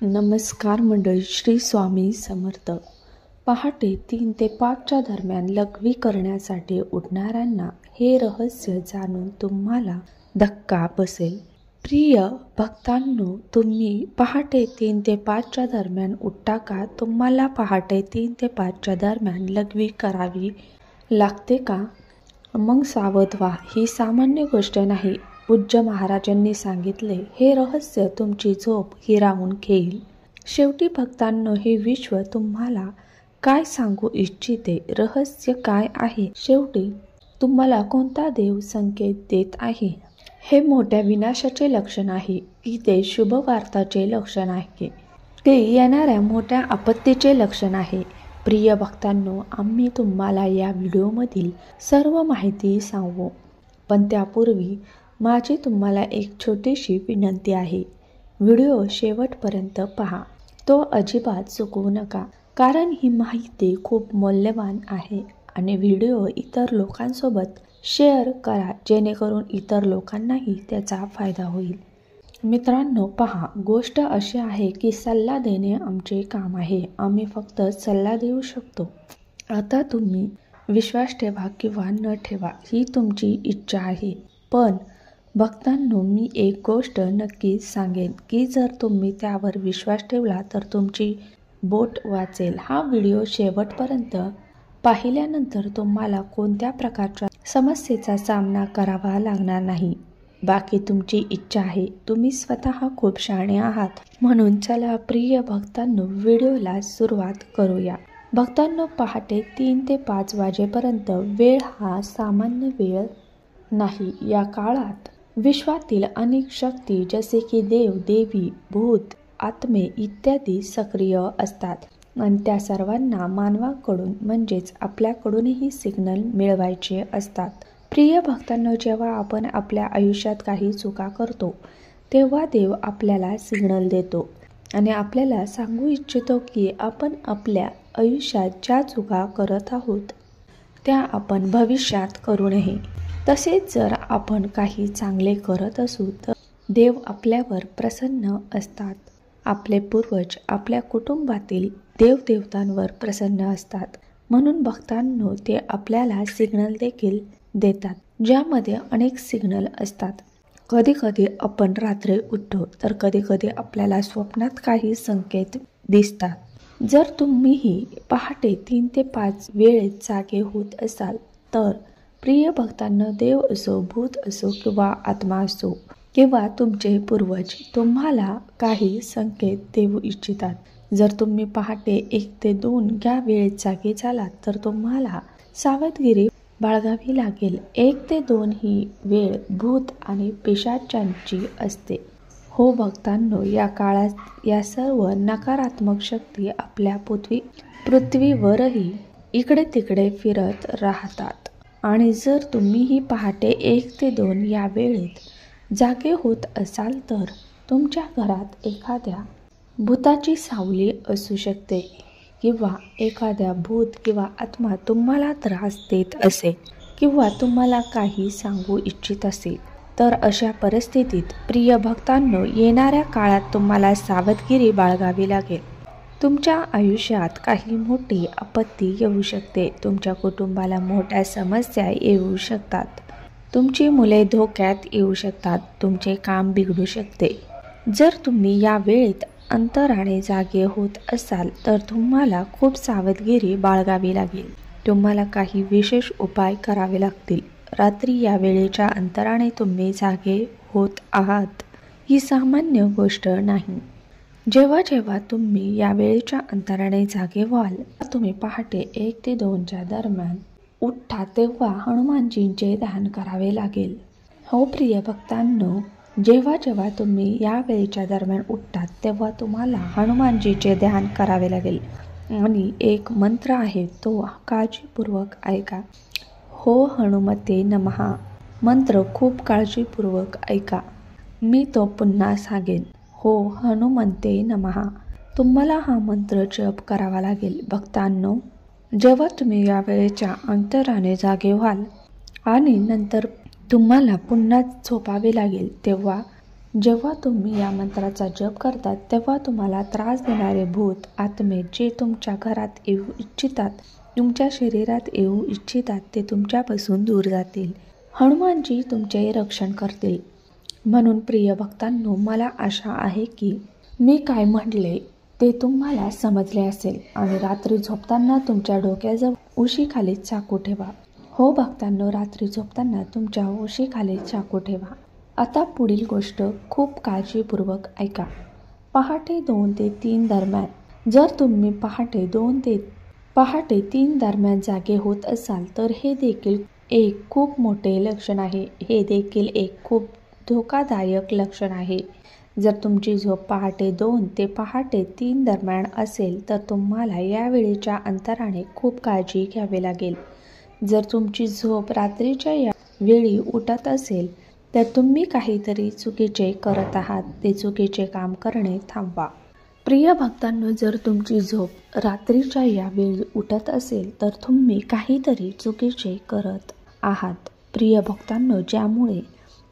नमस्कार मंडळी, श्री स्वामी समर्थ. पहाटे 3 ते 5च्या दरम्यान लघवी करण्यासाठी उठणाऱ्यांना हे रहस्य जाणून तुम्हाला धक्का बसेल. प्रिय भक्तांनो, तुम्ही पहाटे 3 ते 5च्या दरम्यान उठता का? तुम्हाला पहाटे 3 ते 5च्या दरम्यान लघवी करावी लागते का? मग सावध व्हा, ही सामान्य गोष्ट नाही. पूज्य महाराजांनी सांगितले, हे रहस्य तुमची झोप हिरावून घेईल. शेवटी भक्तांनो, हे विश्व तुम्हाला काय सांगू इच्छिते? रहस्य काय आहे? शेवटी तुम्हाला कोणता देव संकेत देत आहे? हे मोठ्या विनाशाचे लक्षण आहे की ते शुभ वार्ताचे लक्षण आहे? ते येणाऱ्या मोठ्या आपत्तीचे लक्षण आहे? प्रिय भक्तांनो, आम्ही तुम्हाला या व्हिडिओमधील सर्व माहिती सांगू, पण त्यापूर्वी माझी तुम्हाला एक छोटीशी विनंती आहे. व्हिडिओ शेवटपर्यंत पहा, तो अजिबात चुकवू नका, कारण ही माहिती खूप मौल्यवान आहे. आणि व्हिडिओ इतर लोकांसोबत शेअर करा, जेणेकरून इतर लोकांनाही त्याचा फायदा होईल. मित्रांनो पहा, गोष्ट अशी आहे की सल्ला देणे आमचे काम आहे. आम्ही फक्त सल्ला देऊ शकतो. आता तुम्ही विश्वास ठेवा किंवा न ठेवा, ही तुमची इच्छा आहे. पण भक्तांनो, मी एक गोष्ट नक्की सांगेन की जर तुम्ही त्यावर विश्वास ठेवला तर तुमची बोट वाचेल. हा व्हिडिओ शेवटपर्यंत पाहिल्यानंतर तुम्हाला कोणत्या प्रकारच्या समस्येचा सामना करावा लागणार नाही. बाकी तुमची इच्छा आहे. तुम्ही स्वतः खूप शहाणे आहात. म्हणून चला प्रिय भक्तांनो, व्हिडिओला सुरुवात करूया. भक्तांनो, पहाटे 3 ते 5 वाजेपर्यंत वेळ हा सामान्य वेळ नाही. या काळात विश्वातील अनेक शक्ती जसे की देव, देवी, भूत, आत्मे इत्यादी सक्रिय असतात आणि त्या सर्वांना मानवाकडून म्हणजेच आपल्याकडूनही सिग्नल मिळवायचे असतात. प्रिय भक्तांनो, जेव्हा आपण आपल्या आयुष्यात काही चुका करतो तेव्हा देव आपल्याला सिग्नल देतो आणि आपल्याला सांगू इच्छितो की आपण आपल्या आयुष्यात ज्या चुका करत आहोत त्या आपण भविष्यात करू नये. तसेच जर आपण काही चांगले करत असू तर देव आपल्यावर प्रसन्न असतात. आपले पूर्वज आपल्या कुटुंबातील देवदेवतांवर प्रसन्न असतात. म्हणून भक्तांनो, ते आपल्याला सिग्नल देखील देतात, ज्यामध्ये अनेक सिग्नल असतात. कधी कधी आपण रात्री उठतो तर कधी कधी आपल्याला स्वप्नात काही संकेत दिसतात. जर तुम्हीही पहाटे 3 ते 5 वेळेत जागे होत असाल तर प्रिय भक्तांना, देव असो, भूत असो किंवा आत्मा असो किंवा तुमचे पूर्वज तुम्हाला काही संकेत देऊ इच्छितात. जर तुम्ही पहाटे 1 ते 2 या वेळेत जागे झालात तर तुम्हाला सावधगिरी बाळगावी लागेल. 1 ते 2 ही वेळ भूत आणि पिशाचांची असते. हो भक्तांनो, या काळात या सर्व नकारात्मक शक्ती आपल्या पृथ्वीवरही इकडे तिकडे फिरत राहतात. आणि जर तुम्हीही पहाटे 1 ते 2 या वेळेत जागे होत असाल तर तुमच्या घरात एखाद्या भूताची सावली असू शकते किंवा एखाद्या भूत किंवा आत्मा तुम्हाला त्रास देत असेल किंवा तुम्हाला काही सांगू इच्छित असेल. तर अशा परिस्थितीत प्रिय भक्तांनो, येणाऱ्या काळात तुम्हाला सावधगिरी बाळगावी लागेल. तुमच्या आयुष्यात काही मोठी आपत्ती येऊ शकते. तुमच्या कुटुंबाला मोठ्या समस्या येऊ शकतात. तुमची मुले धोक्यात येऊ शकतात. तुमचे काम बिघडू शकते. जर तुम्ही या वेळेत अंतराने जागे होत असाल तर तुम्हाला खूप सावधगिरी बाळगावी लागेल. तुम्हाला काही विशेष उपाय करावे लागतील. रात्री या वेळेच्या अंतराने तुम्ही जागे होत आहात, ही सामान्य गोष्ट नाही. जेव्हा जेव्हा तुम्ही या वेळेच्या अंतराने जागे व्हाल, तुम्ही पहाटे 1 ते 2च्या दरम्यान उठता तेव्हा हनुमानजींचे ध्यान करावे लागेल. हो प्रिय भक्तांनो, जेव्हा जेव्हा तुम्ही या वेळेच्या दरम्यान उठतात तेव्हा तुम्हाला हनुमानजीचे ध्यान करावे लागेल. आणि एक मंत्र आहे, तो काळजीपूर्वक ऐका. हो हनुमते नमः मंत्र खूप काळजीपूर्वक ऐका. मी तो पुन्हा सांगेन. हो हनुमते नमः. तुम्हाला हा मंत्र जप करावा लागेल. भक्तांनो, जेव्हा तुम्ही या वेळेच्या अंतराने जागे व्हाल आणि नंतर तुम्हाला पुन्हा झोपावे लागेल तेव्हा जेव्हा तुम्ही या मंत्राचा जप करतात तेव्हा तुम्हाला त्रास देणारे भूत आत्मे जे तुमच्या घरात येऊ इच्छितात, तुमच्या शरीरात येऊ इच्छितात, ते तुमच्यापासून दूर जातील. हनुमानजी तुमचे रक्षण करतील. म्हणून प्रिय भक्तांनो, मला आशा आहे की मी काय म्हटले ते तुम्हाला समजले असेल. आणि रात्री झोपताना तुमच्या डोक्याजवळ उशीखाली चाकू ठेवा. हो भक्तांनो, रात्री झोपताना तुमच्या उशीखाली चाकू ठेवा. आता पुढील गोष्ट खूप काळजीपूर्वक ऐका. पहाटे 2 ते 3 दरम्यान जर तुम्ही पहाटे 3 दरम्यान जागे होत असाल तर हे देखील एक खूप मोठे लक्षण आहे. हे देखील एक खूप धोकादायक लक्षण आहे. जर तुमची झोप पहाटे 2 ते पहाटे 3 दरम्यान असेल तर तुम्हाला या वेळेच्या अंतराने खूप काळजी घ्यावी लागेल. जर तुमची झोप रात्रीच्या या वेळी उठत असेल तर तुम्ही काहीतरी चुकीचे करत आहात. ते चुकीचे काम करणे थांबवा. प्रिय भक्तांनो, जर तुमची झोप रात्रीच्या या वेळी उठत असेल तर तुम्ही काहीतरी चुकीचे करत आहात. प्रिय भक्तांनो, ज्यामुळे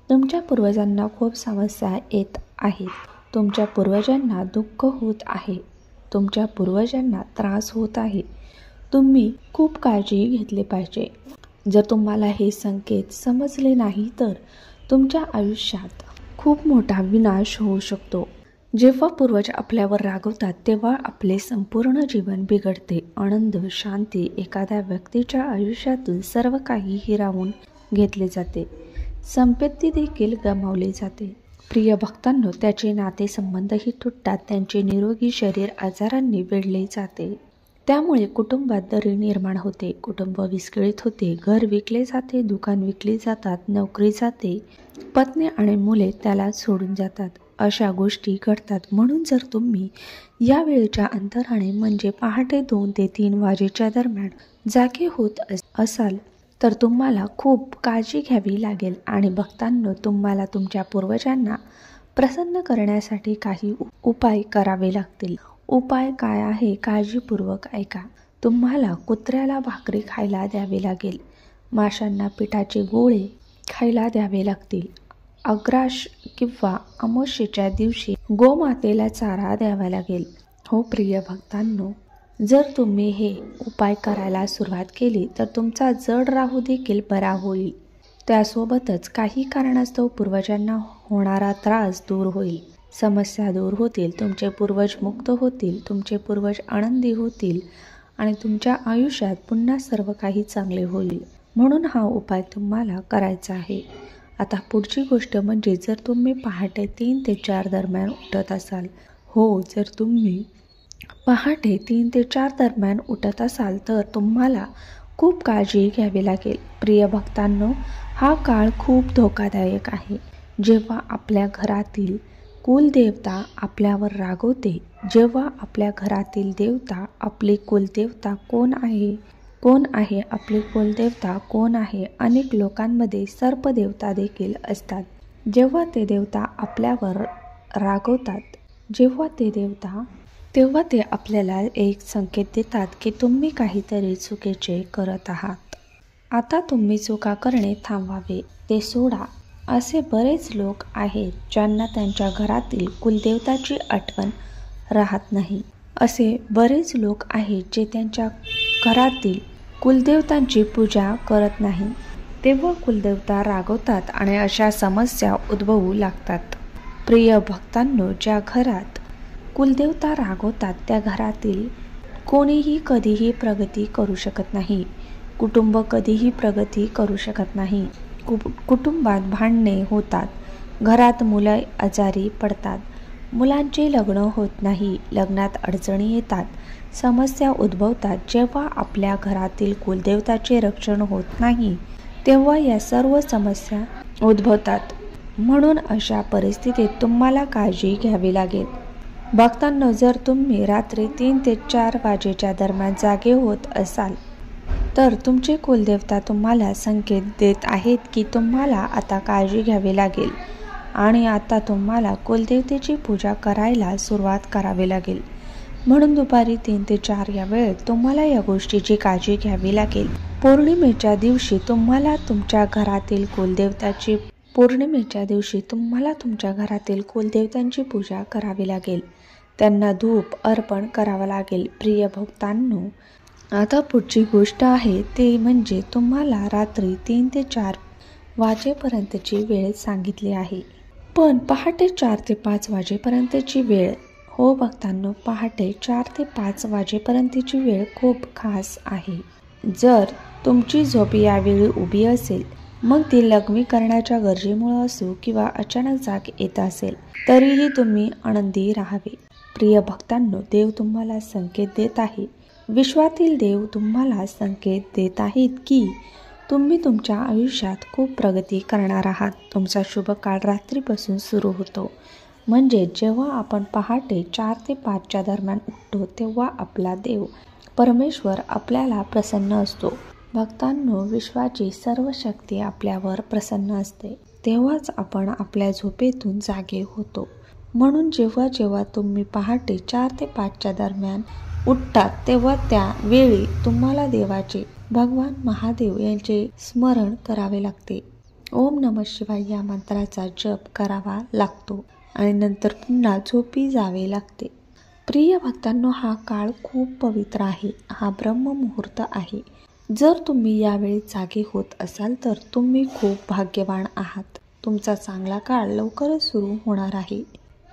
तुमच्या पूर्वजांना खूप समस्या येत आहेत. तुमच्या पूर्वजांना दुःख होत आहे. तुमच्या पूर्वजांना त्रास होत आहे. तुम्ही खूप काळजी घेतली पाहिजे. जर तुम्हाला हे संकेत समजले नाही तर तुमच्या आयुष्यात खूप मोठा विनाश होऊ शकतो. जेव्हा पूर्वज आपल्यावर रागवतात तेव्हा आपले संपूर्ण जीवन बिघडते. आनंद, शांती एखाद्या व्यक्तीच्या आयुष्यातून सर्व काही हिरावून घेतले जाते. संपत्ती देखील गमावली जाते. प्रिय भक्तांनो, त्याचे नातेसंबंधही तुटतात. त्यांचे निरोगी शरीर आजारांनी वेढले जाते. त्यामुळे कुटुंबात दरी निर्माण होते. कुटुंब विस्कळीत होते. घर विकले जाते. दुकान विकली जातात. नोकरी जाते. पत्नी आणि मुले त्याला सोडून जातात. अशा गोष्टी घडतात. म्हणून जर तुम्ही या वेळेच्या अंतराने म्हणजे पहाटे 2 ते 3 वाजेच्या दरम्यान जागे होत असाल तर तुम्हाला खूप काळजी घ्यावी लागेल. आणि भक्तांनो, तुम्हाला तुमच्या पूर्वजांना प्रसन्न करण्यासाठी काही उपाय करावे लागतील. उपाय काय आहे काळजीपूर्वक ऐका. तुम्हाला कुत्र्याला भाकरी खायला द्यावी लागेल. माशांना पिठाचे गोळे खायला द्यावे लागतील. अग्राश किंवा अमावस्येच्या दिवशी गोमातेला चारा द्यावा लागेल. हो प्रिय भक्तांनो, जर तुम्ही हे उपाय करायला सुरुवात केली तर तुमचा जड राहू देखील बरा होईल. त्यासोबतच काही कारणास्तव पूर्वजांना होणारा त्रास दूर होईल. समस्या दूर होतील. तुमचे पूर्वज मुक्त होतील. तुमचे पूर्वज आनंदी होतील आणि तुमच्या आयुष्यात पुन्हा सर्व काही चांगले होईल. म्हणून हा उपाय तुम्हाला करायचा आहे. आता पुढची गोष्ट म्हणजे जर तुम्ही पहाटे 3 ते 4 दरम्यान उठत असाल. हो, जर तुम्ही पहाटे 3 ते 4 दरम्यान उठत असाल तर तुम्हाला खूप काळजी घ्यावी लागेल. प्रिय भक्तांनो, हा काळ खूप धोकादायक आहे. जेव्हा आपल्या घरातील कुलदेवता आपल्यावर रागवते, जेव्हा आपल्या घरातील देवता, आपली कुलदेवता कोण आहे? आपली कुलदेवता कोण आहे? अनेक लोकांमध्ये सर्पदेवता देखील असतात. जेव्हा ते देवता आपल्यावर रागवतात, तेव्हा ते आपल्याला एक संकेत देतात की तुम्ही काहीतरी चुकीचे करत आहात. आता तुम्ही चुका करणे थांबवावे, ते सोडा. असे बरेच लोक आहेत ज्यांना त्यांच्या घरातील कुलदेवताची आठवण राहत नाही. असे बरेच लोक आहेत जे त्यांच्या घरातील कुलदेवतांची पूजा करत नाही. तेव्हा कुलदेवता रागवतात आणि अशा समस्या उद्भवू लागतात. प्रिय भक्तांनो, ज्या घरात कुलदेवता रागवतात त्या घरातील कोणीही कधीही प्रगती करू शकत नाही. कुटुंब कधीही प्रगती करू शकत नाही. कुटुंबात भांडणे होतात. घरात मुलं आजारी पडतात. मुलांचे लग्न होत नाही. लग्नात अडचणी येतात. समस्या उद्भवतात. जेव्हा आपल्या घरातील कुलदेवताचे रक्षण होत नाही तेव्हा या सर्व समस्या उद्भवतात. म्हणून अशा परिस्थितीत तुम्हाला काळजी घ्यावी लागेल. भक्तांनो, जर तुम्ही रात्री 3 ते 4 वाजेच्या दरम्यान जागे होत असाल तर तुमचे कुलदेवता तुम्हाला संकेत देत आहेत की तुम्हाला आता काळजी घ्यावी लागेल आणि आता तुम्हाला कुलदेवतेची पूजा करायला सुरुवात करावी लागेल. म्हणून दुपारी 3 ते 4 या वेळेत तुम्हाला या गोष्टीची काळजी घ्यावी लागेल. पौर्णिमेच्या दिवशी तुम्हाला तुमच्या घरातील कुलदेवताची पौर्णिमेच्या दिवशी तुम्हाला तुमच्या घरातील कुलदेवतांची पूजा करावी लागेल. त्यांना धूप अर्पण करावं लागेल. प्रिय भक्तांनो, आता पुढची गोष्ट आहे ते म्हणजे तुम्हाला रात्री 3 ते 4 वाजेपर्यंतची वेळ सांगितली आहे. पण पहाटे 4 ते 5 वाजेपर्यंतची वेळ, हो भक्तांनो, पहाटे 4 ते 5 वाजेपर्यंतची वेळ खूप खास आहे. जर तुमची झोप यावेळी उभी असेल, मग ती लघवी करण्याच्या गरजेमुळे असो किंवा अचानक जाग येत असेल, तरीही तुम्ही आनंदी राहावे. प्रिय भक्तांनो, देव तुम्हाला संकेत देत आहे. विश्वातील देव तुम्हाला संकेत देत आहेत की तुम्ही तुमच्या आयुष्यात खूप प्रगती करणार आहात. तुमचा शुभ काळ रात्रीपासून सुरू होतो. म्हणजे जेव्हा आपण पहाटे 4 ते 5च्या दरम्यान उठतो, तेव्हा आपला देव परमेश्वर आपल्याला प्रसन्न असतो. भक्तांनो, विश्वाची सर्व शक्ती आपल्यावर प्रसन्न असते. तेव्हाच आपण आपल्या झोपेतून जागे होतो. म्हणून जेव्हा जेव्हा तुम्ही पहाटे 4 ते 5च्या दरम्यान उठतात, तेव्हा त्या वेळी तुम्हाला देवाचे, भगवान महादेव यांचे स्मरण करावे लागते. ओम नमः शिवाय या मंत्राचा जप करावा लागतो आणि नंतर पुन्हा झोपी जावे लागते. प्रिय भक्तांनो, हा काळ खूप पवित्र आहे. हा ब्रह्ममुहूर्त आहे. जर तुम्ही यावेळी जागे होत असाल तर तुम्ही खूप भाग्यवान आहात. तुमचा चांगला काळ लवकरच सुरू होणार आहे.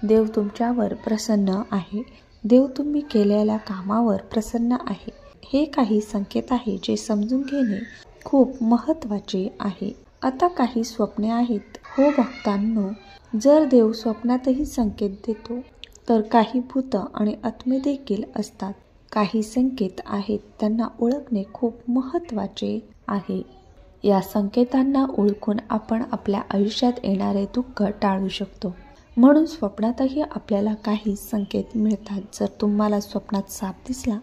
देव तुमच्यावर प्रसन्न आहे. देव तुम्ही केलेल्या कामावर प्रसन्न आहे. हे काही संकेत आहे जे समजून घेणे खूप महत्त्वाचे आहे. आता काही स्वप्ने आहेत. हो भक्तांनो, जर देव स्वप्नातही संकेत देतो, तर काही भूत आणि आत्मे देखील असतात. काही संकेत आहेत, त्यांना ओळखणे खूप महत्त्वाचे आहे. या संकेतांना ओळखून आपण आपल्या आयुष्यात येणारे दुःख टाळू शकतो. म्हणून स्वप्नातही आपल्याला काही संकेत मिळतात. जर तुम्हाला स्वप्नात साप दिसला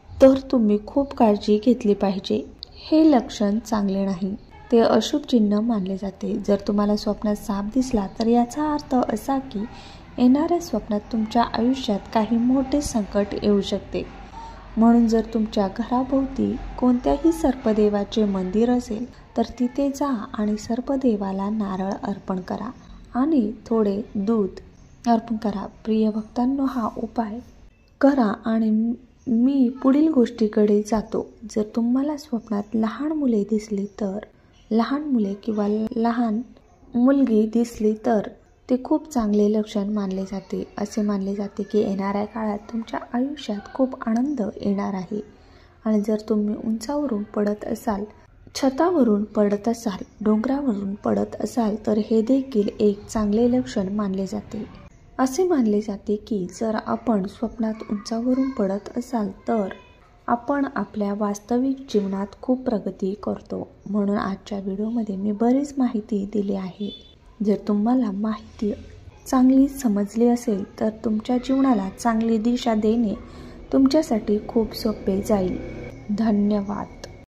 तर तुम्ही खूप काळजी घेतली पाहिजे. हे लक्षण चांगले नाही. ते अशुभ चिन्ह मानले जाते. जर तुम्हाला स्वप्नात साप दिसला तर याचा अर्थ असा की येणाऱ्या स्वप्नात तुमच्या आयुष्यात काही मोठे संकट येऊ शकते. म्हणून जर तुमच्या घराभोवती कोणत्याही सर्पदेवाचे मंदिर असेल तर तिथे जा आणि सर्पदेवाला नारळ अर्पण करा आणि थोडे दूध अर्पण करा. प्रिय भक्तांनो, हा उपाय करा आणि मी पुढील गोष्टीकडे जातो. जर तुम्हाला स्वप्नात लहान मुले दिसली तर, लहान मुले किंवा लहान मुलगी दिसली तर ते खूप चांगले लक्षण मानले जाते. असे मानले जाते की येणाऱ्या काळात तुमच्या आयुष्यात खूप आनंद येणार आहे. आणि जर तुम्ही उंचावरून पडत असाल, छतावरून पडत असाल, डोंगरावरून पडत असाल तर हे देखील एक चांगले लक्षण मानले जाते. असे मानले जाते की जर आपण स्वप्नात उंचावरून पडत असाल तर आपण आपल्या वास्तविक जीवनात खूप प्रगती करतो. म्हणून आजच्या व्हिडिओमध्ये मी बरीच माहिती दिली आहे. जर तुम्हाला माहिती चांगली समजली असेल तर तुमच्या जीवनाला चांगली दिशा देणे तुमच्यासाठी खूप सोपे जाईल. धन्यवाद.